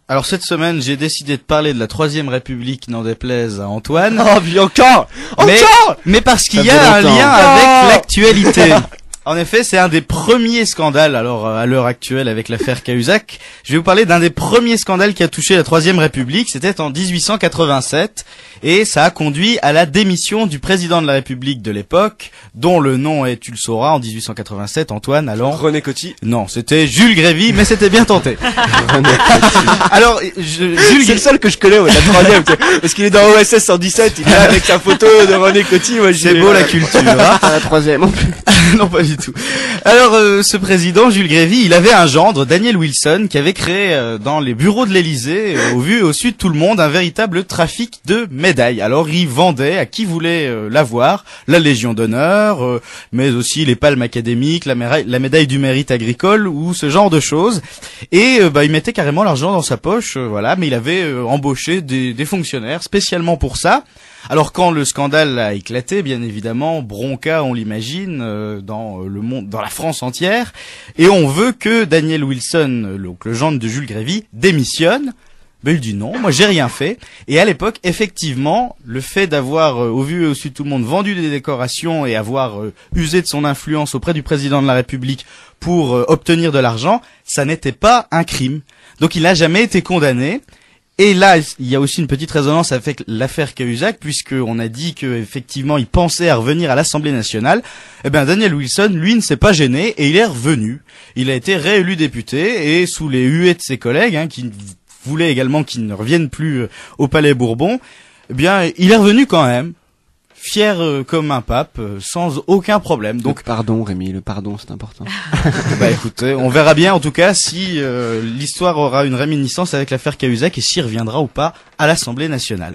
Alors cette semaine, j'ai décidé de parler de la Troisième République, n'en déplaise à Antoine. Oh, puis encore Mais parce qu'il y a un lien avec l'actualité. En effet, c'est un des premiers scandales, alors à l'heure actuelle avec l'affaire Cahuzac. Je vais vous parler d'un des premiers scandales qui a touché la Troisième République. C'était en 1887 et ça a conduit à la démission du président de la République de l'époque, dont le nom est, tu le sauras, en 1887, Antoine, allant... René Coty. Non, c'était Jules Grévy, mais c'était bien tenté. Alors, Jules C'est le seul que je connais, ouais, la troisième, parce qu'il est dans OSS 117, il est là avec sa photo de René Coty. C'est beau la culture, hein. La troisième. Non, pas du tout. Alors, ce président, Jules Grévy, il avait un gendre, Daniel Wilson, qui avait créé dans les bureaux de l'Élysée, au vu et au su de tout le monde, un véritable trafic de médailles. Alors, il vendait à qui voulait l'avoir, la Légion d'honneur, mais aussi les palmes académiques, la médaille du mérite agricole, ou ce genre de choses. Et il mettait carrément l'argent dans sa poche, voilà, mais il avait embauché des fonctionnaires spécialement pour ça. Alors quand le scandale a éclaté, bien évidemment, bronca, on l'imagine, dans le monde, dans la France entière, et on veut que Daniel Wilson, donc le gendre de Jules Grévy, démissionne. Ben il dit non, moi j'ai rien fait. Et à l'époque, effectivement, le fait d'avoir, au vu et au su de tout le monde, vendu des décorations et avoir usé de son influence auprès du président de la République pour obtenir de l'argent, ça n'était pas un crime. Donc il n'a jamais été condamné. Et là, il y a aussi une petite résonance avec l'affaire Cahuzac, puisqu'on a dit qu'effectivement, il pensait à revenir à l'Assemblée nationale. Eh bien, Daniel Wilson, lui, ne s'est pas gêné et il est revenu. Il a été réélu député et sous les huées de ses collègues, qui voulaient également qu'il ne revienne plus au Palais Bourbon, eh bien, il est revenu quand même, fier comme un pape, sans aucun problème. Donc, le pardon, Rémi, le pardon, c'est important. bah écoutez, on verra bien en tout cas si l'histoire aura une réminiscence avec l'affaire Cahuzac et s'il reviendra ou pas à l'Assemblée nationale.